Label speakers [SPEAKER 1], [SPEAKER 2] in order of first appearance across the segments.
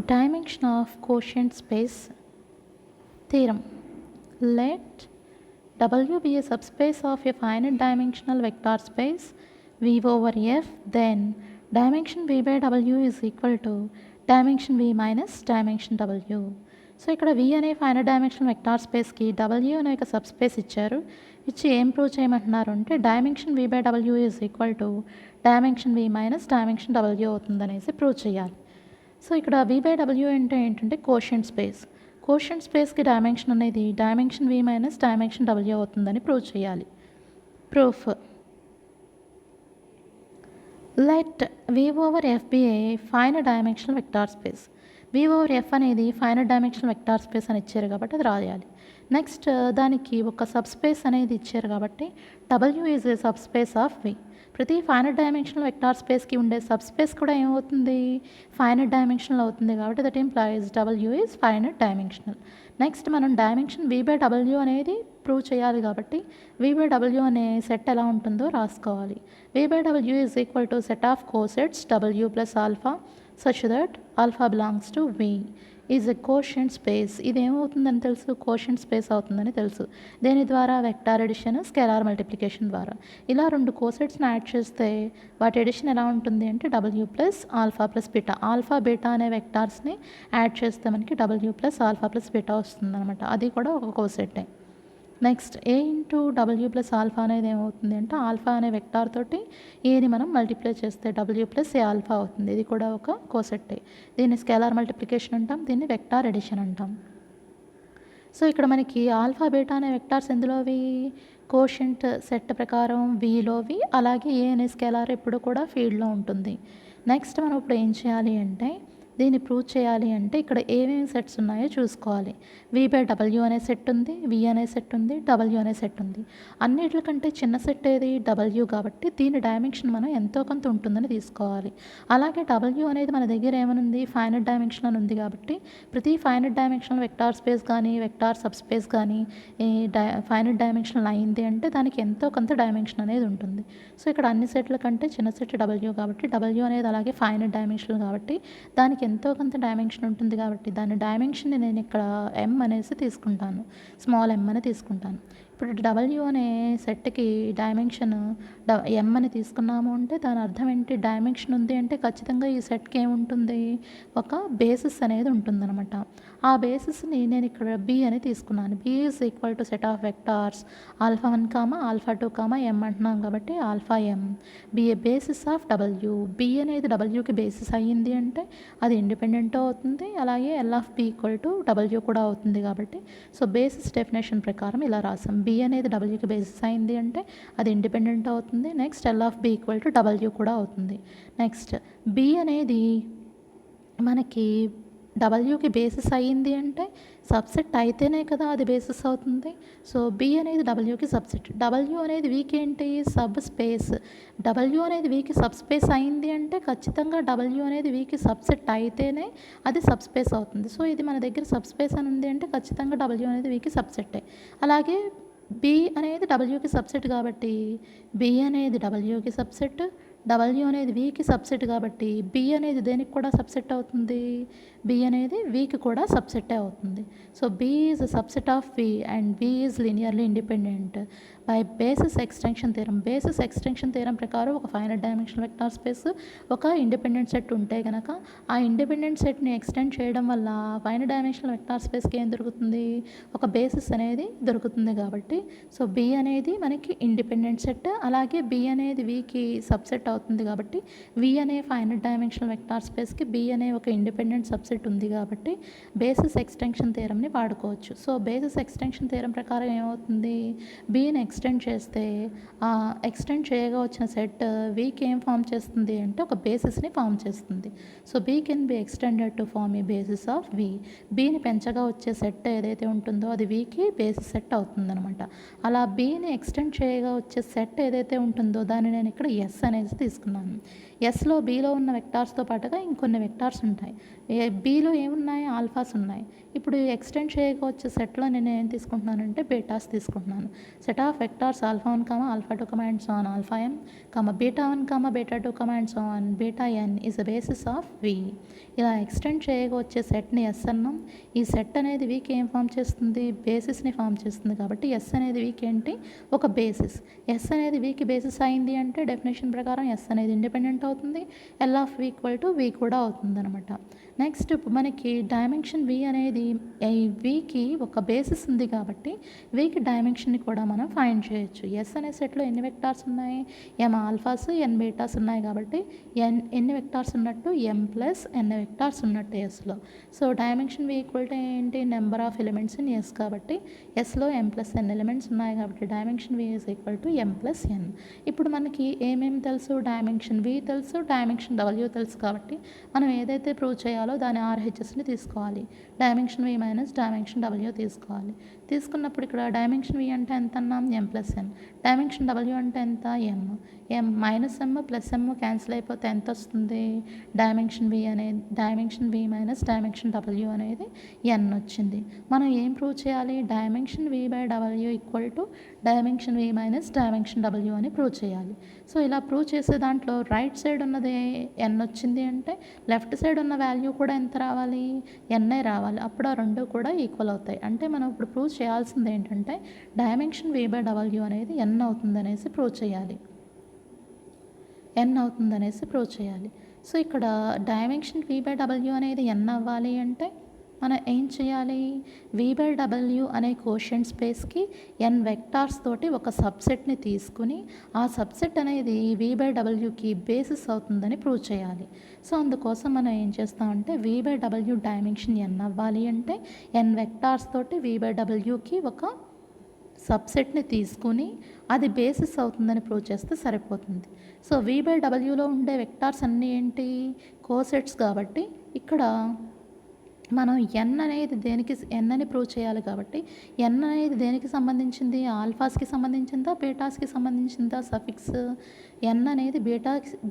[SPEAKER 1] Dimension of quotient space theorem. Let W be a subspace of a finite dimensional vector space V over F, then dimension V by W is equal to dimension V minus dimension W. So ఇక్కడ V అనే final dimensional vector స్పేస్కి W అనే ఒక sub space ఇచ్చారు. ఇచ్చి ఏం prove చేయమంటున్నారు అంటే dimension V by W is equal to dimension V minus dimension W అవుతుందనేసి ప్రూవ్ చేయాలి. సో ఇక్కడ V బై W అంటే ఏంటంటే కోషెంట్ స్పేస్. కోషెంట్ స్పేస్కి డైమెన్షన్ అనేది dimension V minus dimension W అవుతుందని ప్రూవ్ చేయాలి. Proof. Let V over F be a finite dimensional vector space. V over F అనేది ఫైనల్ డైమెన్షనల్ వెక్టార్ స్పేస్ అని ఇచ్చారు కాబట్టి అది రాయాలి. నెక్స్ట్ దానికి ఒక సబ్ స్పేస్ అనేది ఇచ్చారు కాబట్టి W is a sub space of V. ప్రతి ఫైనల్ డైమెన్షనల్ వెక్టార్ స్పేస్కి ఉండే సబ్ స్పేస్ కూడా ఏమవుతుంది, ఫైనల్ డైమెన్షనల్ అవుతుంది కాబట్టి that implies W is final dimensional. Next మనం డైమెన్షన్ V బై W అనేది ప్రూవ్ చేయాలి కాబట్టి V బై W అనే సెట్ ఎలా ఉంటుందో రాసుకోవాలి. V by W is equal to set of cosets W plus alpha such that alpha belongs to V is a quotient space. ఇది ఏమవుతుందని తెలుసు, కోషెంట్ స్పేస్ అవుతుందని తెలుసు. దేని ద్వారా, వెక్టార్ ఎడిషన్, స్కేలార్ మల్టిప్లికేషన్ ద్వారా. ఇలా రెండు కోసెట్స్ని యాడ్ చేస్తే వాటి ఎడిషన్ ఎలా ఉంటుంది అంటే W plus alpha plus beta. Alpha beta అనే వెక్టార్స్ని యాడ్ చేస్తే మనకి W plus alpha plus beta వస్తుంది అనమాట. అది కూడా ఒక కోసెట్టే. Next A into W plus alpha అనేది ఏమవుతుంది అంటే ఆల్ఫా అనే వెక్టార్ తోటి ఏని మనం మల్టిప్లై చేస్తే W ప్లస్ ఏ ఆల్ఫా అవుతుంది. ఇది కూడా ఒక కోసెట్టే. దీన్ని స్కేలార్ మల్టిప్లికేషన్ అంటాం, దీన్ని వెక్టార్ ఎడిషన్ అంటాం. సో ఇక్కడ మనకి ఆల్ఫా బీటా అనే వెక్టార్స్ ఎందులోవి, కోషెంట్ సెట్ ప్రకారం Vలోవి, అలాగే ఏ అనే స్కేలార్ ఎప్పుడు కూడా ఫీల్డ్లో ఉంటుంది. నెక్స్ట్ మనం ఇప్పుడు ఏం చేయాలి అంటే దీన్ని ప్రూవ్ చేయాలి అంటే ఇక్కడ ఏమేమి సెట్స్ ఉన్నాయో చూసుకోవాలి. V బై W అనే సెట్ ఉంది, V అనే సెట్ ఉంది, W అనే సెట్ ఉంది. అన్నిటికంటే చిన్న సెట్ ఏది, W కాబట్టి దీని డైమెన్షన్ మనం ఎంతో కొంత ఉంటుందని తీసుకోవాలి. అలాగే W అనేది మన దగ్గర ఏమనుంది, ఫైనట్ డైమెన్షన్ అని ఉంది కాబట్టి ప్రతి ఫైనట్ డైమెన్షనల్ వెక్టార్ స్పేస్ కానీ వెక్టార్ సబ్ స్పేస్ కానీ ఫైనట్ డైమెన్షనల్ అయింది అంటే దానికి ఎంతో కొంత డైమెన్షన్ అనేది ఉంటుంది. సో ఇక్కడ అన్ని సెట్ల కంటే చిన్న సెట్ W కాబట్టి W అనేది అలాగే ఫైనట్ డైమెన్షనల్ కాబట్టి దానికి ఎంతో కొంత డైమెన్షన్ ఉంటుంది కాబట్టి దాని డైమెన్షన్ని నేను ఇక్కడ M అనేసి తీసుకుంటాను, స్మాల్ m అని తీసుకుంటాను. ఇప్పుడు W అనే సెట్కి డైమెన్షన్ M అని తీసుకున్నాము అంటే దాని అర్థం ఏంటి, డైమెన్షన్ ఉంది అంటే ఖచ్చితంగా ఈ సెట్కి ఏముంటుంది, ఒక బేసిస్ అనేది ఉంటుందన్నమాట. ఆ బేసిస్ని నేను ఇక్కడ B అని తీసుకున్నాను. B is equal to set of vectors alpha 1 comma alpha 2 comma M అంటున్నాం కాబట్టి alpha M be a basis of W. B అనేది Wకి బేసిస్ అయ్యింది అంటే అది ఇండిపెండెంట్ అవుతుంది, అలాగే L of B equal to W కూడా అవుతుంది కాబట్టి సో బేసిస్ డెఫినేషన్ ప్రకారం ఇలా రాసాం. B అనేది Wకి బేసిస్ అయింది అంటే అది ఇండిపెండెంట్ అవుతుంది. Next L of B equal to W కూడా అవుతుంది. నెక్స్ట్ B అనేది మనకి Wకి బేసిస్ అయ్యింది అంటే సబ్సెట్ అయితేనే కదా అది బేసిస్ అవుతుంది. సో B అనేది Wకి సబ్సెట్. W అనేది Vకి ఏంటి, సబ్ స్పేస్. W అనేది Vకి సబ్ స్పేస్ అయింది అంటే ఖచ్చితంగా W అనేది Vకి సబ్సెట్ అయితేనే అది సబ్ స్పేస్ అవుతుంది. సో ఇది మన దగ్గర సబ్ స్పేస్ అని ఉంది అంటే ఖచ్చితంగా W అనేది Vకి సబ్సెట్టే. అలాగే B అనేది Wకి సబ్సెట్ కాబట్టి B అనేది Wకి సబ్సెట్, W అనేది Vకి సబ్సెట్ కాబట్టి B అనేది దేనికి కూడా సబ్సెట్ అవుతుంది, B అనేది Vకి కూడా సబ్సెట్టే అవుతుంది. So B is a subset of V and V is linearly independent by basis extension theorem. Basis extension theorem ప్రకారం ఒక ఫైనట్ డైమెన్షనల్ వెక్టార్ స్పేస్ ఒక ఇండిపెండెంట్ సెట్ ఉంటే కనుక ఆ ఇండిపెండెంట్ సెట్ని ఎక్స్టెండ్ చేయడం వల్ల ఫైనట్ డైమెన్షనల్ వెక్టార్ స్పేస్కి ఏం దొరుకుతుంది, ఒక బేసిస్ అనేది దొరుకుతుంది. కాబట్టి సో B అనేది మనకి ఇండిపెండెంట్ సెట్, అలాగే B అనేది Vకి సబ్సెట్ అవుతుంది కాబట్టి V అనే ఫైనట్ డైమెన్షనల్ వెక్టార్ స్పేస్కి B అనే ఒక ఇండిపెండెంట్ సబ్సెట్ ఉంది కాబట్టి బేసిస్ ఎక్స్టెన్షన్ థియరంని వాడుకోవచ్చు. సో బేసిస్ ఎక్స్టెన్షన్ థియరం ప్రకారం ఏమవుతుంది, Bని ఎక్స్టెండ్ చేస్తే ఆ ఎక్స్టెండ్ చేయగా వచ్చిన సెట్ Vకి ఏం ఫామ్ చేస్తుంది అంటే ఒక బేసిస్ని ఫామ్ చేస్తుంది. So B can be extended to form a basis of V. Bని పెంచగా వచ్చే సెట్ ఏదైతే ఉంటుందో అది Vకి బేసిస్ సెట్ అవుతుందన్నమాట. అలా Bని ఎక్స్టెండ్ చేయగా వచ్చే సెట్ ఏదైతే ఉంటుందో దాన్ని నేను ఇక్కడ S అనేసి తీసుకున్నాను. ఎస్లో బీలో ఉన్న వెక్టార్స్తో పాటుగా ఇంకొన్ని వెక్టార్స్ ఉంటాయి. బీలో ఏమున్నాయి? ఆల్ఫాస్ ఉన్నాయి. ఇప్పుడు ఎక్స్టెండ్ చేయవచ్చు సెట్లో నేను ఏం తీసుకుంటున్నానంటే బీటాస్ తీసుకుంటున్నాను. Set of vectors alpha 1, alpha 2, and so on alpha m, beta 1, beta 2, and so on beta n is the basis of V. ఇలా ఎక్స్టెండ్ చేయవచ్చే సెట్ని ఎస్ అన్నాం. ఈ సెట్ అనేది వీకి ఏం ఫామ్ చేస్తుంది? బేసిస్ని ఫామ్ చేస్తుంది. కాబట్టి ఎస్ అనేది వీకి ఏంటి? ఒక బేసిస్. ఎస్ అనేది వీకి బేసిస్ అయింది అంటే డెఫినేషన్ ప్రకారం ఎస్ అనేది ఇండిపెండెంట్ అవుతుంది. L of V equal to V కూడా అవుతుంది అనమాట. నెక్స్ట్ మనకి డైమెన్షన్ వి అనేది వీకి ఒక బేసిస్ ఉంది కాబట్టి వీకి డైమెన్షన్ని కూడా మనం ఫైండ్ చేయొచ్చు. ఎస్ అనే సెట్లో ఎన్ని వెక్టార్స్ ఉన్నాయి? ఎం ఆల్ఫాస్ ఎన్ బీటాస్ ఉన్నాయి కాబట్టి ఎన్ని వెక్టార్స్ ఉన్నట్టు? ఎం ప్లస్ ఎన్ వెక్టార్స్ ఉన్నట్టు ఎస్లో. So dimension V equal to ఏంటి? Number of elements in S కాబట్టి ఎస్లో ఎం ప్లస్ ఎన్ ఎలిమెంట్స్ ఉన్నాయి కాబట్టి dimension V is equal to M plus N. ఇప్పుడు మనకి ఏమేమి తెలుసు? డైమెన్షన్ వి తెలుసు, డైమెన్షన్ డబ్ల్యూ తెలుసు కాబట్టి మనం ఏదైతే ప్రూవ్ చేయాలో దాని ఆర్హెచ్ఎస్ని తీసుకోవాలి. Dimension V minus dimension W తీసుకోవాలి. తీసుకున్నప్పుడు ఇక్కడ డైమెన్షన్ వి అంటే ఎంత అన్నాం? M plus N. Dimension W అంటే ఎంత? M minus M plus M cancel అయిపోతే ఎంత వస్తుంది? Dimension V minus dimension W అనేది ఎన్ వచ్చింది. మనం ఏం ప్రూవ్ చేయాలి? Dimension V by W equal to dimension V minus dimension W అని ప్రూవ్ చేయాలి. సో ఇలా ప్రూవ్ చేసే దాంట్లో రైట్ సైడ్ ఉన్నది ఎన్ వచ్చింది అంటే లెఫ్ట్ సైడ్ ఉన్న వాల్యూ కూడా ఎంత రావాలి? ఎన్ఏ రావాలి. అప్పుడు ఆ రెండు కూడా ఈక్వల్ అవుతాయి. అంటే మనం ఇప్పుడు ప్రూవ్ చేయాల్సింది ఏంటంటే డైమెన్షన్ వి బై డబ్ల్యూ అనేది ఎన్ అవుతుందనేసి ప్రూవ్ చేయాలి. సో ఇక్కడ డైమెన్షన్ వి బై డబ్ల్యూ అనేది ఎన్ అవ్వాలి అంటే మనం ఏం చేయాలి? వి బై డబ్ల్యూ అనే కోషెంట్ స్పేస్కి ఎన్ వెక్టార్స్ తోటి ఒక సబ్సెట్ని తీసుకుని ఆ సబ్సెట్ అనేది వి బై డబ్ల్యూకి బేసిస్ అవుతుందని ప్రూవ్ చేయాలి. సో అందుకోసం మనం ఏం చేస్తామంటే వి బై డబ్ల్యూ డైమెన్షన్ ఎన్ అవ్వాలి అంటే ఎన్ వెక్టార్స్ తోటి వి బై డబ్ల్యూకి ఒక సబ్సెట్ని తీసుకుని అది బేసిస్ అవుతుందని ప్రూవ్ చేస్తే సరిపోతుంది. సో వి బై డబ్ల్యూలో ఉండే వెక్టార్స్ అన్నీ ఏంటి? కోసెట్స్ కాబట్టి ఇక్కడ మనం ఎన్ అనేది ఎన్ అని ప్రూవ్ చేయాలి కాబట్టి ఎన్ అనేది దేనికి సంబంధించింది? ఆల్ఫాస్కి సంబంధించిందా బీటాస్కి సంబంధించిందా సఫిక్స్? ఎన్ అనేది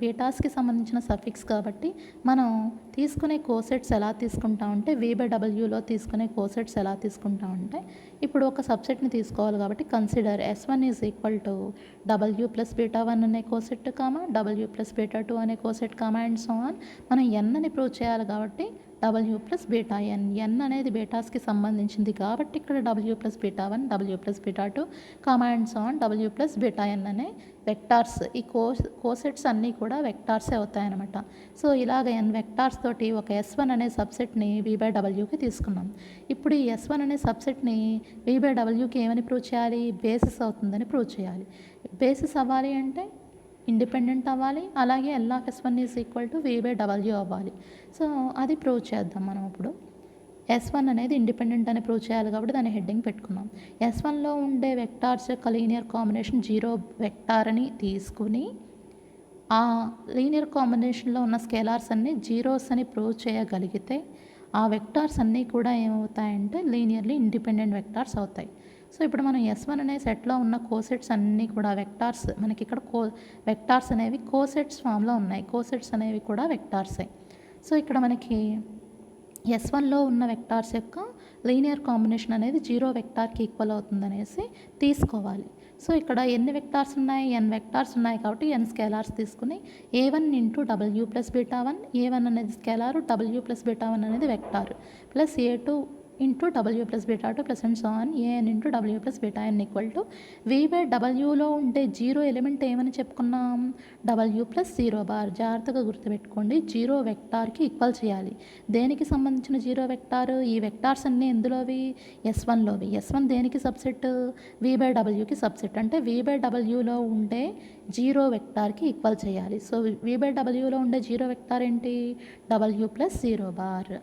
[SPEAKER 1] బీటాస్కి సంబంధించిన సఫిక్స్ కాబట్టి మనం తీసుకునే కోసెట్స్ ఎలా తీసుకుంటామంటే వి బై డబ్ల్యూలో తీసుకునే కోసెట్స్ ఎలా తీసుకుంటామంటే ఇప్పుడు ఒక సబ్సెట్ని తీసుకోవాలి కాబట్టి consider S1 is equal to W plus beta 1 అనే కోసెట్ డబ్ల్యూ ప్లస్ బీటా 2 అనే కోసెట్ అండ్ సో ఆన్. మనం ఎన్ అని ప్రూవ్ చేయాలి కాబట్టి డబ్ల్యూ ప్లస్ బీటా ఎన్ అనేది బీటాస్కి సంబంధించింది కాబట్టి ఇక్కడ W plus beta 1 W plus beta 2 and so on W plus beta N అనే వెక్టార్స్. ఈ కోసెట్స్ అన్నీ కూడా వెక్టార్సే అవుతాయన్నమాట. సో ఇలాగ ఎన్ వెక్టార్స్ తోటి ఒక S1 అనే సబ్సెట్ని వి బై డబ్ల్యూకి తీసుకున్నాం. ఇప్పుడు ఈ S1 అనే సబ్సెట్ని వి బై డబ్ల్యూకి ఏమని ప్రూవ్ చేయాలి? బేసిస్ అవుతుందని ప్రూవ్ చేయాలి. బేసిస్ అవ్వాలి అంటే ఇండిపెండెంట్ అవ్వాలి, అలాగే L of S1 is equal to V by W అవ్వాలి. సో అది ప్రూవ్ చేద్దాం మనం. ఇప్పుడు S1 అనేది ఇండిపెండెంట్ అని ప్రూవ్ చేయాలి కాబట్టి దాని హెడ్డింగ్ పెట్టుకున్నాం. S1లో ఉండే వెక్టార్స్ యొక్క లీనియర్ కాంబినేషన్ 0 వెక్టార్ అని తీసుకుని ఆ లీనియర్ కాంబినేషన్లో ఉన్న స్కేలార్స్ అన్నీ జీరోస్ అని ప్రూవ్ చేయగలిగితే ఆ వెక్టార్స్ అన్నీ కూడా ఏమవుతాయంటే లీనియర్లీ ఇండిపెండెంట్ వెక్టార్స్ అవుతాయి. సో ఇప్పుడు మనం S1 అనే సెట్లో ఉన్న కోసెట్స్ అన్నీ కూడా వెక్టార్స్, మనకి ఇక్కడ వెక్టార్స్ అనేవి కోసెట్స్ ఫామ్లో ఉన్నాయి. కోసెట్స్ అనేవి కూడా వెక్టార్సే. సో ఇక్కడ మనకి S1లో ఉన్న వెక్టార్స్ యొక్క లీనియర్ కాంబినేషన్ అనేది 0 వెక్టార్కి ఈక్వల్ అవుతుందనేసి తీసుకోవాలి. సో ఇక్కడ ఎన్ని వెక్టార్స్ ఉన్నాయి? n వెక్టార్స్ ఉన్నాయి కాబట్టి n స్కేలార్స్ తీసుకుని A1 into W plus beta 1, A1 అనేది స్కేలారు, డబ్ల్యూ ప్లస్ బీటా 1 అనేది vector, plus A2 into W plus beta 2 plus and so on AN into W plus beta n equal to V by డబ్ల్యూలో ఉండే 0 element ఏమని చెప్పుకున్నాం? W plus 0 bar. జాగ్రత్తగా గుర్తుపెట్టుకోండి, 0 వెక్టార్కి equal చేయాలి. దేనికి సంబంధించిన 0 వెక్టార్? ఈ వెక్టార్స్ అన్నీ ఎందులోవి? S1లోవి. S1 దేనికి సబ్సెట్? వి బై డబ్ల్యూకి సబ్సెట్. అంటే వి బై డబ్ల్యూలో ఉండే 0 వెక్టార్కి ఈక్వల్ చేయాలి. సో వి బై డబ్ల్యూలో ఉండే 0 వెక్టార్ ఏంటి? W plus 0 bar.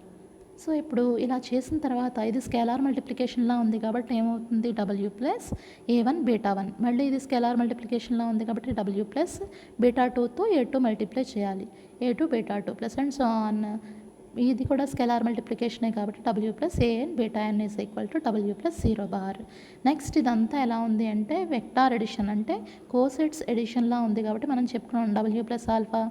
[SPEAKER 1] సో ఇప్పుడు ఇలా చేసిన తర్వాత ఇది స్కేలార్ మల్టిప్లికేషన్లా ఉంది కాబట్టి ఏమవుతుంది? W plus A1 beta 1. మళ్ళీ ఇది స్కేలార్ మల్టిప్లికేషన్లా ఉంది కాబట్టి డబ్ల్యూ ప్లస్ బీటా 2తో A2 మల్టిప్లై చేయాలి. A2 beta 2 plus and so on. ఇది కూడా స్కేలార్ మల్టిప్లికేషనే కాబట్టి W plus AN beta n is equal to W plus 0 bar. Next ఇదంతా ఎలా ఉంది అంటే వెక్టార్ ఎడిషన్, అంటే కోసెట్స్ ఎడిషన్లా ఉంది కాబట్టి మనం చెప్పుకున్నాం W plus alpha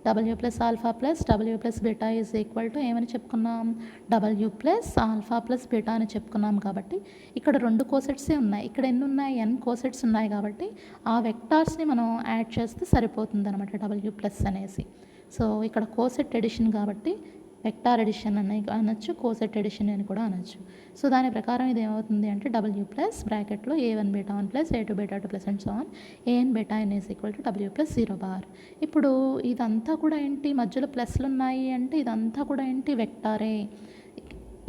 [SPEAKER 1] W plus alpha plus W plus beta is equal to ఏమని చెప్పుకున్నాం, W plus alpha plus beta అని చెప్పుకున్నాం. కాబట్టి ఇక్కడ 2 కోసెట్సే ఉన్నాయి. ఇక్కడ ఎన్ని ఉన్నాయి, n కోసెట్స్ ఉన్నాయి. కాబట్టి ఆ వెక్టార్స్ని మనం యాడ్ చేస్తే సరిపోతుంది అనమాట డబ్ల్యూ ప్లస్ అనేసి. సో ఇక్కడ కోసెట్ ఎడిషన్ కాబట్టి వెక్టార్ ఎడిషన్ అని అనొచ్చు, కోసెట్ ఎడిషన్ అని కూడా అనొచ్చు. సో దాని ప్రకారం ఇది ఏమవుతుంది అంటే డబ్ల్యూ ప్లస్ బ్రాకెట్లో a1 beta 1 plus a2 beta 2 plus and so on an beta n is equal to W plus 0 bar. ఇప్పుడు ఇదంతా కూడా ఏంటి, మధ్యలో ప్లస్లు ఉన్నాయి అంటే ఇదంతా కూడా ఏంటి, వెక్టారే.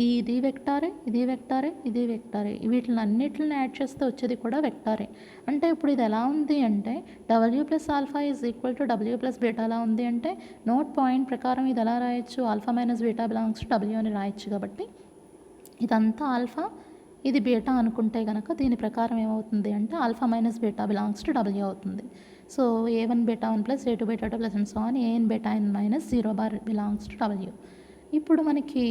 [SPEAKER 1] ఇది వెక్టారే, ఇది వెక్టారే, ఇది వెక్టారే. వీటిని అన్నిటిని యాడ్ చేస్తే వచ్చేది కూడా వెక్టారే. అంటే ఇప్పుడు ఇది ఎలా ఉంది అంటే W plus alpha is equal to W plus beta ఎలా ఉంది అంటే నోట్ పాయింట్ ప్రకారం ఇది ఎలా రాయొచ్చు, alpha minus beta belongs to W అని రాయొచ్చు. కాబట్టి ఇదంతా ఆల్ఫా, ఇది బీటా అనుకుంటే కనుక దీని ప్రకారం ఏమవుతుంది అంటే alpha minus beta belongs to W అవుతుంది. So a1 beta 1 plus a2 beta 2 plus and so on an beta n minus 0 bar belongs to W. ఇప్పుడు మనకి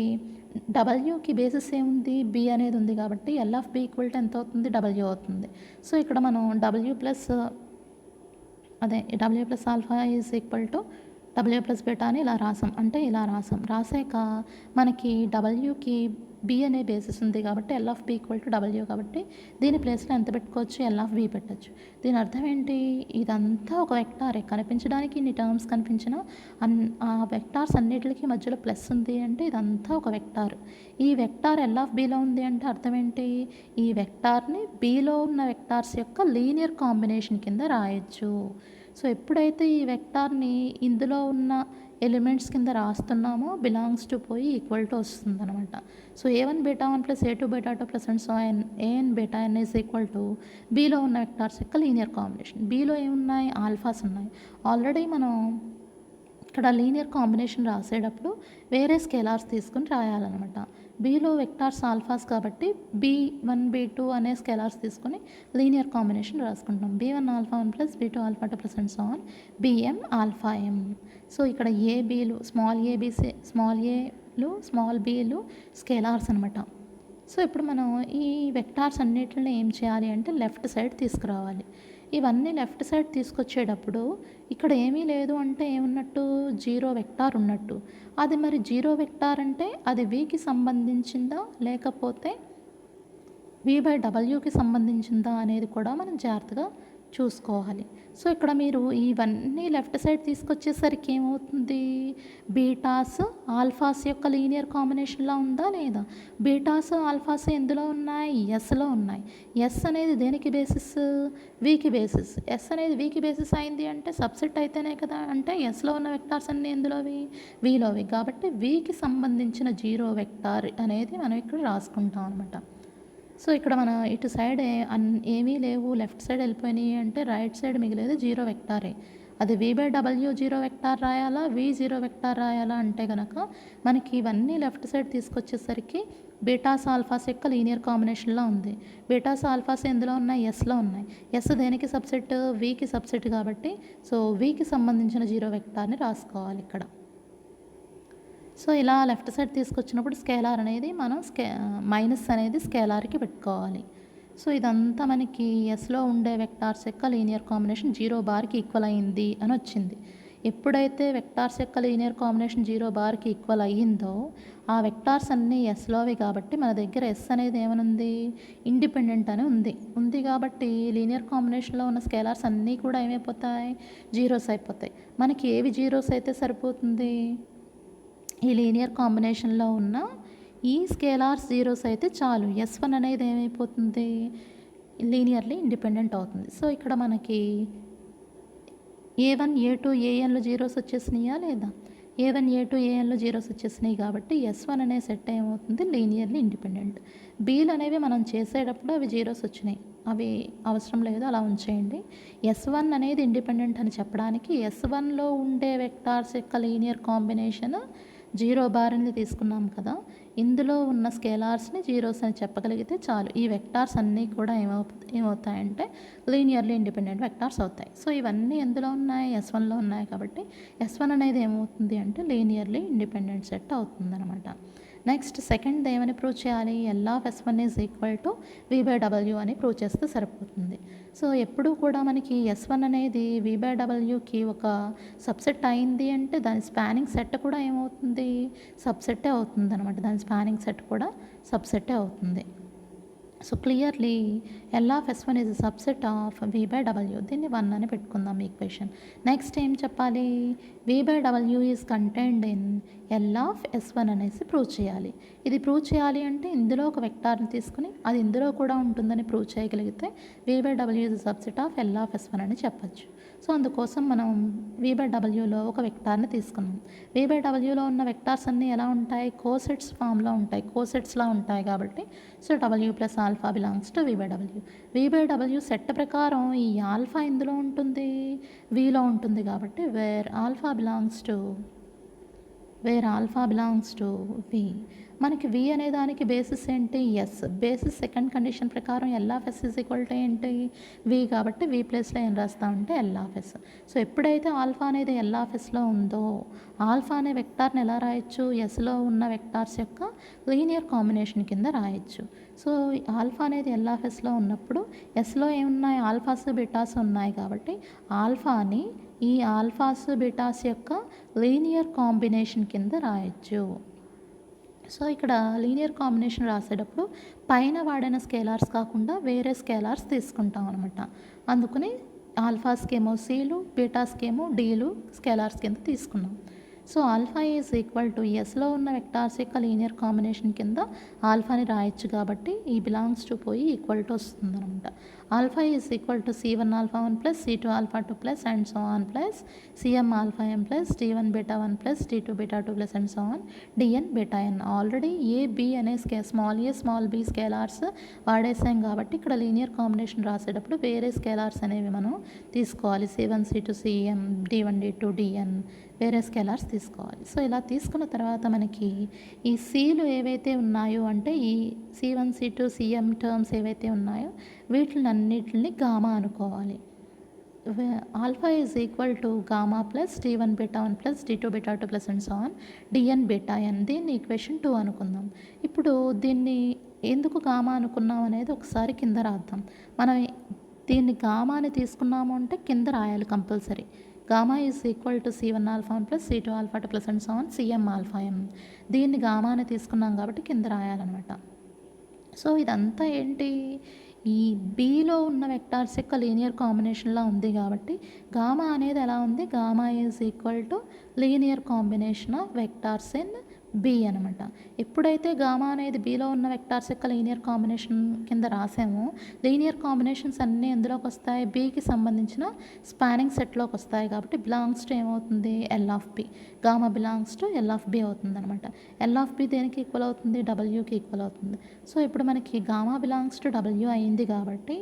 [SPEAKER 1] డబ్ల్యూకి బేసిస్ ఏముంది, బి అనేది ఉంది. కాబట్టి L of B equal to ఎంత అవుతుంది, డబ్ల్యూ అవుతుంది. సో ఇక్కడ మనం W plus alpha is equal to W plus beta అని ఇలా రాసాం. అంటే ఇలా రాసాక మనకి డబ్ల్యూకి బి అనే బేసిస్ ఉంది. కాబట్టి L of B equal to W. కాబట్టి దీని ప్లేస్లో ఎంత పెట్టుకోవచ్చు, ఎల్ ఆఫ్ బి పెట్టచ్చు. దీని అర్థం ఏంటి, ఇదంతా ఒక వెక్టారే. కనిపించడానికి ఇన్ని టర్మ్స్ కనిపించిన ఆ వెక్టార్స్ అన్నిటికీ మధ్యలో ప్లస్ ఉంది అంటే ఇదంతా ఒక వెక్టార్. ఈ వెక్టార్ ఎల్ ఆఫ్ బిలో ఉంది అంటే అర్థం ఏంటి, ఈ వెక్టార్ని బిలో ఉన్న వెక్టార్స్ యొక్క లీనియర్ కాంబినేషన్ కింద రాయొచ్చు. సో ఎప్పుడైతే ఈ వెక్టార్ని ఇందులో ఉన్న ఎలిమెంట్స్ కింద రాస్తున్నామో బిలాంగ్స్ టు పోయి ఈక్వల్ టు వస్తుంది అనమాట. So a1 beta 1 plus a2 beta 2 plus and so an beta n is equal to బీలో ఉన్న వెక్టార్స్ యొక్క లీనియర్ కాంబినేషన్. బీలో ఏమున్నాయి, ఆల్ఫాస్ ఉన్నాయి. ఆల్రెడీ మనం ఇక్కడ లీనియర్ కాంబినేషన్ రాసేటప్పుడు వేరే స్కేలార్స్ తీసుకుని రాయాలన్నమాట. బీలో వెక్టార్స్ ఆల్ఫాస్ కాబట్టి b1 b2 అనే స్కేలార్స్ తీసుకొని లీనియర్ కాంబినేషన్ రాసుకుంటాం. b1 alpha 1 plus b2 alpha 2 plus and so on bm alpha m. So ఇక్కడ ఏబీలు స్మాల్ ఏబీసీ స్మాల్ ఏలు స్మాల్ బీలు స్కేలార్స్ అనమాట. సో ఇప్పుడు మనం ఈ వెక్టార్స్ అన్నిటిని ఏం చేయాలి అంటే లెఫ్ట్ సైడ్ తీసుకురావాలి. ఇవన్నీ లెఫ్ట్ సైడ్ తీసుకొచ్చేటప్పుడు ఇక్కడ ఏమీ లేదు అంటే ఏమున్నట్టు, జీరో వెక్టార్ ఉన్నట్టు. అది మరి జీరో వెక్టార్ అంటే అది వికి సంబంధించిందా లేకపోతే v/wకి సంబంధించిందా అనేది కూడా మనం జాగ్రత్తగా చూసుకోవాలి. సో ఇక్కడ మీరు ఇవన్నీ లెఫ్ట్ సైడ్ తీసుకొచ్చేసరికి ఏమవుతుంది, బీటాస్ ఆల్ఫాస్ యొక్క లీనియర్ కాంబినేషన్లో ఉందా లేదా, బీటాస్ ఆల్ఫాస్ ఎందులో ఉన్నాయి, ఎస్లో ఉన్నాయి. ఎస్ అనేది దేనికి బేసిస్, వికి బేసిస్. ఎస్ అనేది వికి బేసిస్ అయింది అంటే సబ్సెట్ అయితేనే కదా, అంటే ఎస్లో ఉన్న వెక్టార్స్ అన్నీ ఎందులోవి, విలోవి. కాబట్టి వికి సంబంధించిన జీరో వెక్టార్ అనేది మనం ఇక్కడ రాసుకుంటాం అనమాట. సో ఇక్కడ మన ఇటు సైడ్ ఏమీ లేవు, లెఫ్ట్ సైడ్ వెళ్ళిపోయినాయి అంటే రైట్ సైడ్ మిగిలేదు జీరో వెక్టారే. అది v/w జీరో వెక్టార్ రాయాలా, v జీరో వెక్టార్ రాయాలా అంటే కనుక మనకి ఇవన్నీ లెఫ్ట్ సైడ్ తీసుకొచ్చేసరికి బీటాస్ ఆల్ఫాస్ యొక్క లీనియర్ కాంబినేషన్లో ఉంది. బీటాస్ ఆల్ఫాస్ ఎందులో ఉన్నాయి, ఎస్లో ఉన్నాయి. ఎస్ దేనికి సబ్సెట్, వికి సబ్సెట్. కాబట్టి సో వికి సంబంధించిన జీరో వెక్టార్ని రాసుకోవాలి ఇక్కడ. సో ఇలా లెఫ్ట్ సైడ్ తీసుకొచ్చినప్పుడు స్కేలార్ అనేది మనం మైనస్ అనేది స్కేలార్కి పెట్టుకోవాలి. సో ఇదంతా మనకి ఎస్లో ఉండే వెక్టార్స్ యొక్క లీనియర్ కాంబినేషన్ 0 బార్కి ఈక్వల్ అయింది అని వచ్చింది. ఎప్పుడైతే వెక్టార్స్ యొక్క లీనియర్ కాంబినేషన్ 0 బార్కి ఈక్వల్ అయ్యిందో ఆ వెక్టార్స్ అన్నీ ఎస్లోవి. కాబట్టి మన దగ్గర ఎస్ అనేది ఏమనుంది, ఇండిపెండెంట్ అని ఉంది. కాబట్టి లీనియర్ కాంబినేషన్లో ఉన్న స్కేలార్స్ అన్నీ కూడా ఏమైపోతాయి, జీరోస్ అయిపోతాయి. మనకి ఏవి జీరోస్ అయితే సరిపోతుంది, ఈ లీనియర్ కాంబినేషన్లో ఉన్న ఈ స్కేలార్స్ జీరోస్ అయితే చాలు. S1 అనేది ఏమైపోతుంది, లీనియర్లీ ఇండిపెండెంట్ అవుతుంది. సో ఇక్కడ మనకి a1 a2 anలో జీరోస్ వచ్చేసినాయా లేదా, a1 a2 anలో జీరోస్ వచ్చేసినాయి. కాబట్టి S1 అనే సెట్ ఏమవుతుంది, లీనియర్లీ ఇండిపెండెంట్. బీలు అనేవి మనం చేసేటప్పుడు అవి జీరోస్ వచ్చినాయి, అవి అవసరం లేదు, అలా ఉంచేయండి. S1 అనేది ఇండిపెండెంట్ అని చెప్పడానికి S1లో ఉండే వెక్టార్స్ యొక్క లీనియర్ కాంబినేషన్ 0 బార్ అనేది తీసుకున్నాం కదా. ఇందులో ఉన్న స్కేలార్స్ని జీరోస్ అని చెప్పగలిగితే చాలు. ఈ వెక్టార్స్ అన్నీ కూడా ఏమవుతాయంటే లీనియర్లీ ఇండిపెండెంట్ వెక్టార్స్ అవుతాయి. సో ఇవన్నీ ఎందులో ఉన్నాయి? S1లో ఉన్నాయి కాబట్టి S1 అనేది ఏమవుతుంది అంటే లీనియర్లీ ఇండిపెండెంట్ సెట్ అవుతుందన్నమాట. నెక్స్ట్ సెకండ్ ఏమని ప్రూవ్ చేయాలి? L(S1) is equal to V/W అని ప్రూవ్ చేస్తే సరిపోతుంది. సో ఎప్పుడూ కూడా మనకి S1 అనేది V/Wకి ఒక సబ్సెట్ అయింది అంటే దాని స్పానింగ్ సెట్ కూడా ఏమవుతుంది? సబ్సెట్టే అవుతుంది అనమాట. దాని స్పానింగ్ సెట్ కూడా సబ్సెట్టే అవుతుంది. So clearly L(S1) is subset of V/W. దీన్ని 1 అని పెట్టుకుందాం ఈక్వేషన్. నెక్స్ట్ ఏం చెప్పాలి? V/W is contained in L(S1) అనేసి ప్రూవ్ చేయాలి. ఇది ప్రూవ్ చేయాలి అంటే ఇందులో ఒక వెక్టార్ని తీసుకుని అది ఇందులో కూడా ఉంటుందని ప్రూవ్ చేయగలిగితే V/W is subset of L(S1) అని చెప్పచ్చు. సో అందుకోసం మనం V/Wలో ఒక వెక్టార్ని తీసుకున్నాం. V/Wలో ఉన్న వెక్టార్స్ అన్నీ ఎలా ఉంటాయి? కోసెట్స్ ఫామ్లో ఉంటాయి. కోసెట్స్లా ఉంటాయి కాబట్టి so W plus alpha belongs to V/W. V/W set ప్రకారం ఈ ఆల్ఫా ఇందులో ఉంటుంది, Vలో ఉంటుంది కాబట్టి where alpha belongs to V. మనకి V అనే దానికి బేసిస్ ఏంటి? ఎస్. బేసిస్ సెకండ్ కండిషన్ ప్రకారం L(S) ఈజ్ ఈక్వల్ టు ఏంటి? V కాబట్టి V ప్లేస్లో ఏం రాస్తామంటే L(S). సో ఎప్పుడైతే ఆల్ఫా అనేది L(S)లో ఉందో ఆల్ఫా అనే వెక్టార్ని ఎలా రాయొచ్చు? Sలో ఉన్న వెక్టార్స్ యొక్క లీనియర్ కాంబినేషన్ కింద రాయొచ్చు. సో ఆల్ఫా అనేది L(S)లో ఉన్నప్పుడు Sలో ఏమున్నాయి? ఆల్ఫాస్ బీటాస్ ఉన్నాయి కాబట్టి ఆల్ఫాని ఈ ఆల్ఫాస్ బీటాస్ యొక్క లీనియర్ కాంబినేషన్ కింద రాయొచ్చు. సో ఇక్కడ లీనియర్ కాంబినేషన్ రాసేటప్పుడు పైన వాడిన స్కేలార్స్ కాకుండా వేరే స్కేలార్స్ తీసుకుంటాం అనమాట. అందుకని ఆల్ఫాస్కేమో Cలు, బీటాస్కేమో Dలు స్కేలార్స్ కింద తీసుకున్నాం. So alpha is equal to ఎస్లో ఉన్న వెక్టార్స్ యొక్క లీనియర్ కాంబినేషన్ కింద ఆల్ఫాని రాయొచ్చు కాబట్టి ఈ బిలాంగ్స్ టు పోయి ఈక్వల్ టు వస్తుంది అనమాట. Alpha is equal to C1 alpha 1 plus C2 alpha 2 plus and so on plus CM alpha M plus D1 beta 1 plus D2 beta 2 plus and so on DN beta N. Already A B అనే small A small B scalars వాడేసాం కాబట్టి ఇక్కడ linear combination రాసేటప్పుడు వేరే scalars అనేవి మనం తీసుకోవాలి. C1 C2 CM D1 D2 DN వేరే స్కేలార్స్ తీసుకోవాలి. సో ఇలా తీసుకున్న తర్వాత మనకి ఈ Cలు ఏవైతే ఉన్నాయో అంటే ఈ C1 C2 CM టర్మ్స్ ఏవైతే ఉన్నాయో వీటిని అన్నిటిని గామా అనుకోవాలి. Alpha is equal to gamma plus D1 beta 1 plus D2 beta 2 plus and so on DN beta N. దీన్ని ఈక్వేషన్ 2 అనుకుందాం. ఇప్పుడు దీన్ని ఎందుకు గామా అనుకున్నాం అనేది ఒకసారి కింద రాద్దాం. మనం దీన్ని గామాని తీసుకున్నాము అంటే కింద రాయాలి compulsory. Gamma is equal to C1 alpha 1 plus C2 alpha 2 plus and so on CM alpha M. దీన్ని గామా అని తీసుకున్నాం కాబట్టి కింద రాయాలన్నమాట. సో ఇదంతా ఏంటి? ఈ బీలో ఉన్న వెక్టార్స్ యొక్క లీనియర్ కాంబినేషన్లా ఉంది కాబట్టి గామా అనేది ఎలా ఉంది? Gamma is equal to linear combination of vectors in B అనమాట. ఎప్పుడైతే గామా అనేది బీలో ఉన్న వెక్టార్స్ యొక్క లీనియర్ కాంబినేషన్ కింద రాసామో లీనియర్ కాంబినేషన్స్ అన్నీ ఎందులోకి వస్తాయి? బీకి సంబంధించిన స్పానింగ్ సెట్లోకి వస్తాయి కాబట్టి బిలాంగ్స్ టు ఏమవుతుంది? L(B). Gamma belongs to L(B) అవుతుంది అనమాట. L(B) దేనికి ఈక్వల్ అవుతుంది? Wకి ఈక్వల్ అవుతుంది. సో ఇప్పుడు మనకి గామా బిలాంగ్స్ టు W అయింది కాబట్టి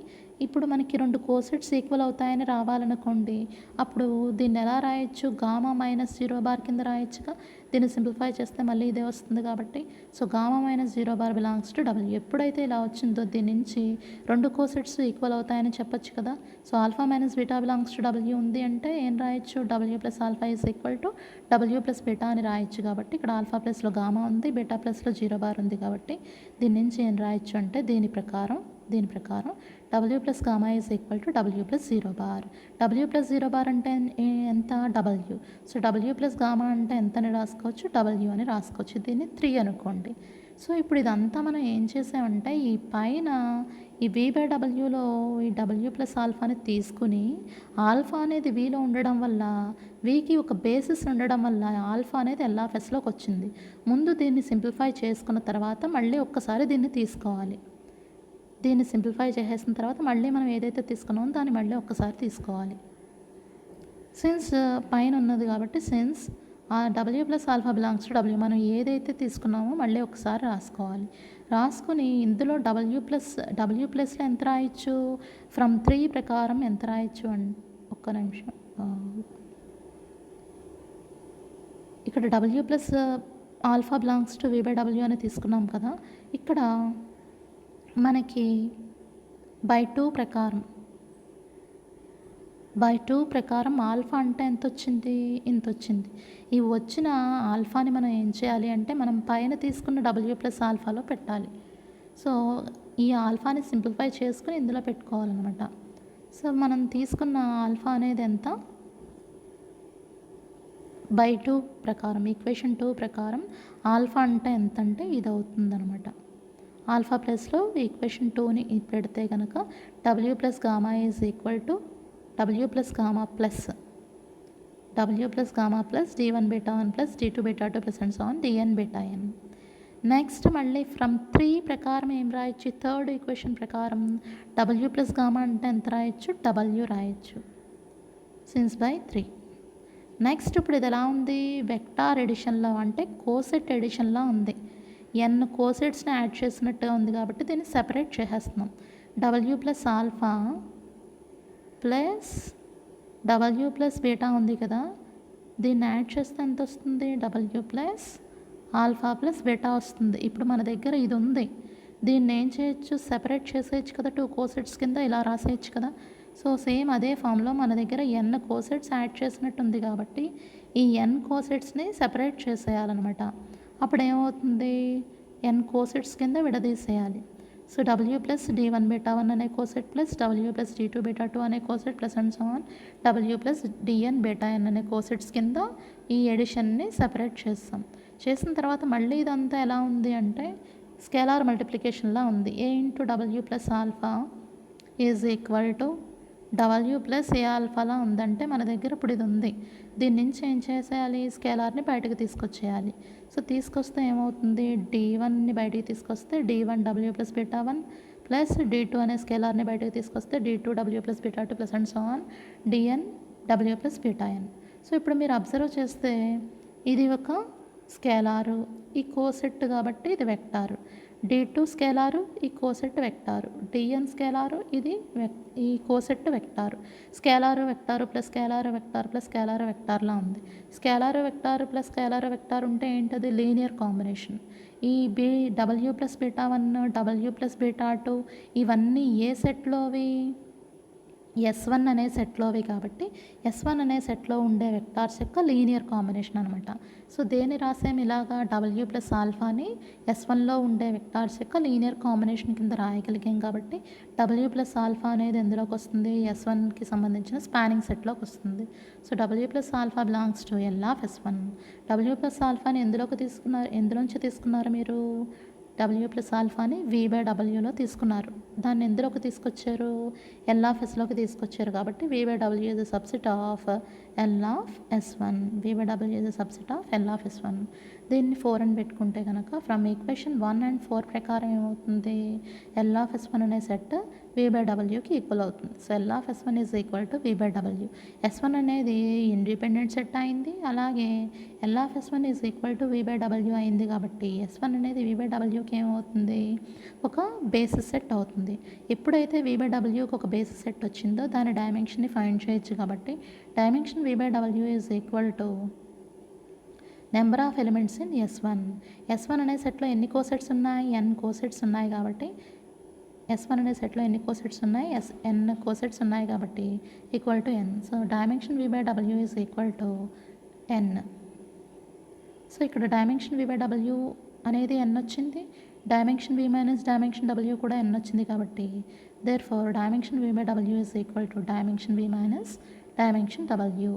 [SPEAKER 1] ఇప్పుడు మనకి రెండు కోసెట్స్ ఈక్వల్ అవుతాయని రావాలనుకోండి, అప్పుడు దీన్ని ఎలా రాయొచ్చు? గామా మైనస్ 0 బార్ కింద రాయొచ్చుగా. దీన్ని సింప్లిఫై చేస్తే మళ్ళీ ఇదే వస్తుంది కాబట్టి so gamma minus 0 bar belongs to W. ఎప్పుడైతే ఇలా వచ్చిందో దీని నుంచి రెండు కోసెట్స్ ఈక్వల్ అవుతాయని చెప్పొచ్చు కదా. So alpha minus beta belongs to W ఉంది అంటే ఏం రాయొచ్చు? W plus alpha is equal to W plus beta అని రాయొచ్చు. కాబట్టి ఇక్కడ ఆల్ఫా ప్లస్లో గామా ఉంది, బీటా ప్లస్లో 0 బార్ ఉంది కాబట్టి దీని నుంచి ఏం రాయొచ్చు అంటే దీని ప్రకారం W plus gamma is equal to W plus 0 bar. W plus 0 bar అంటే ఎంత? W. So W plus gamma అంటే ఎంతని రాసుకోవచ్చు? W అని రాసుకోవచ్చు. దీన్ని 3 అనుకోండి. సో ఇప్పుడు ఇదంతా మనం ఏం చేసామంటే ఈ పైన ఈ V/Wలో ఈ W ప్లస్ ఆల్ఫాని తీసుకుని ఆల్ఫా అనేది Vలో ఉండడం వల్ల Vకి ఒక బేసిస్ ఉండడం వల్ల ఆల్ఫా అనేది L(S)లోకి వచ్చింది. ముందు దీన్ని సింప్లిఫై చేసుకున్న తర్వాత మళ్ళీ ఒక్కసారి దీన్ని తీసుకోవాలి. దీన్ని సింప్లిఫై చేసేసిన తర్వాత మళ్ళీ మనం ఏదైతే తీసుకున్నామో దాన్ని మళ్ళీ ఒక్కసారి తీసుకోవాలి. సిన్స్ పైన ఉన్నది కాబట్టి since W plus alpha belongs to W మనం ఏదైతే తీసుకున్నామో మళ్ళీ ఒకసారి రాసుకోవాలి. రాసుకుని ఇందులో W ప్లస్లో ఎంత రాయొచ్చు? ఫ్రమ్ 3 ప్రకారం ఎంత రాయొచ్చు ఒక్క నిమిషం. ఇక్కడ W plus alpha belongs to v/w అని తీసుకున్నాం కదా. ఇక్కడ మనకి బై 2 ప్రకారం ఆల్ఫా అంటే ఎంత వచ్చింది, ఇంత వచ్చింది. ఈ వచ్చిన ఆల్ఫాని మనం ఏం చేయాలి అంటే మనం పైన తీసుకున్న w ప్లస్ ఆల్ఫాలో పెట్టాలి. సో ఈ ఆల్ఫాని సింప్లిఫై చేసుకుని ఇందులో పెట్టుకోవాలన్నమాట. సో మనం తీసుకున్న ఆల్ఫా అనేది ఎంత, బై 2 ప్రకారం ఈక్వేషన్ 2 ప్రకారం ఆల్ఫా అంటే ఎంత అంటే ఇది అవుతుందన్నమాట. ఆల్ఫా ప్లస్లో ఈక్వేషన్ 2ని పెడితే కనుక w plus gamma is equal to w plus gamma plus d1 beta 1 plus d2 beta 2 plus and so on dn beta n. Next మళ్ళీ ఫ్రమ్ 3 ప్రకారం ఏం రాయొచ్చు, థర్డ్ ఈక్వేషన్ ప్రకారం w ప్లస్ గామా అంటే ఎంత రాయొచ్చు, w రాయొచ్చు సిన్స్ బై 3. నెక్స్ట్ ఇప్పుడు ఇది ఎలా ఉంది, వెక్టార్ ఎడిషన్లో అంటే కోసెట్ ఎడిషన్లో ఉంది. n కోసెట్స్ని యాడ్ చేసినట్టుగా ఉంది కాబట్టి దీన్ని సెపరేట్ చేసేస్తున్నాం. w plus alpha plus w plus beta ఉంది కదా, దీన్ని యాడ్ చేస్తే ఎంత వస్తుంది, w plus alpha plus beta వస్తుంది. ఇప్పుడు మన దగ్గర ఇది ఉంది, దీన్ని ఏం చేయొచ్చు, సెపరేట్ చేసేయచ్చు కదా, 2 కోసెట్స్ కింద ఇలా రాసేయచ్చు కదా. సో సేమ్ అదే ఫామ్లో మన దగ్గర n కోసెట్స్ యాడ్ చేసినట్టుంది కాబట్టి ఈ n కోసెట్స్ని సెపరేట్ చేసేయాలన్నమాట. అప్పుడు ఏమవుతుంది, n కోసెట్స్ కింద విడదీసేయాలి. So w plus d1 beta 1 అనే coset plus w plus d2 beta 2 అనే coset plus and so on w plus dn beta n అనే కోసెట్స్ కింద ఈ ఎడిషన్ని సెపరేట్ చేస్తాం. చేసిన తర్వాత మళ్ళీ ఇదంతా ఎలా ఉంది అంటే స్కేలార్ మల్టిప్లికేషన్లా ఉంది. a into w plus alpha is equal to w plus A ఆల్ఫాలా ఉందంటే మన దగ్గర ఇప్పుడు ఇది ఉంది, దీని నుంచి ఏం చేసేయాలి, స్కేలార్ని బయటకు తీసుకొచ్చేయాలి. సో తీసుకొస్తే ఏమవుతుంది, d1ని బయటికి తీసుకొస్తే d1 w plus beta 1 plus d2 అనే స్కేలార్ని బయటకు తీసుకొస్తే d2 w plus beta 2 plus and so on dn w plus beta n. So ఇప్పుడు మీరు అబ్జర్వ్ చేస్తే ఇది ఒక స్కేలారు, ఈ కోసెట్ కాబట్టి ఇది వెక్టారు, d2 స్కేలారు, ఈ కోసెట్ వెక్టారు, dn స్కేలారు, ఇది ఈ coset vector. Scalar vector plus scalar vector plus scalar వెక్టార్లా ఉంది. Scalar vector plus scalar vector ఉంటే ఏంటది, లీనియర్ కాంబినేషన్. ఈ w plus beta 1 w plus beta 2 ఇవన్నీ ఏ సెట్లోవి, S1 అనే సెట్లోవి కాబట్టి S1 అనే సెట్లో ఉండే వెక్టార్స్ యొక్క లీనియర్ కాంబినేషన్ అనమాట. సో దేని రాసాము ఇలాగా, w ప్లస్ ఆల్ఫాని S1లో ఉండే వెక్టార్స్ యొక్క లీనియర్ కాంబినేషన్ కింద రాయగలిగాం కాబట్టి w ప్లస్ ఆల్ఫా అనేది ఎందులోకి వస్తుంది, S1కి సంబంధించిన స్పానింగ్ సెట్లోకి వస్తుంది. So w plus alpha belongs to L of S1. w plus ఆల్ఫాని ఎందులోంచి తీసుకున్నారు మీరు, w ప్లస్ ఆల్ఫాని v/wలో తీసుకున్నారు, దాన్ని ఎందులోకి తీసుకొచ్చారు, L ఆఫ్ Sలోకి తీసుకొచ్చారు కాబట్టి v/w is the subset of L of S1. v/w is the subset of L of S1. దీన్ని 4 అని పెట్టుకుంటే కనుక ఫ్రమ్ ఈక్వేషన్ 1 and 4 ప్రకారం ఏమవుతుంది, L ఆఫ్ S1 అనే సెట్ v/wకి ఈక్వల్ అవుతుంది. So L of S1 is equal to v/w. S1 అనేది independent set అయింది, అలాగే L of S1 is equal to v/w అయింది కాబట్టి S1 అనేది v/wకి ఏమవుతుంది, ఒక బేసిస్ సెట్ అవుతుంది. ఎప్పుడైతే v/wకి ఒక బేసిస్ సెట్ వచ్చిందో దాని డైమెన్షన్ని ఫైండ్ చేయొచ్చు కాబట్టి dimension v/w is equal to number of elements in S1. S1 అనే సెట్లో ఎన్ని కోసెట్స్ ఉన్నాయి, n కోసెట్స్ ఉన్నాయి కాబట్టి S1 అనే సెట్లో ఎన్ని కోసెట్స్ ఉన్నాయి, n కోసెట్స్ ఉన్నాయి కాబట్టి equal to n. So dimension v/w is equal to n. So ఇక్కడ డైమెన్షన్ v/w అనేది n వచ్చింది, dimension v minus dimension w కూడా n వచ్చింది కాబట్టి therefore dimension v/w is equal to dimension v minus dimension w.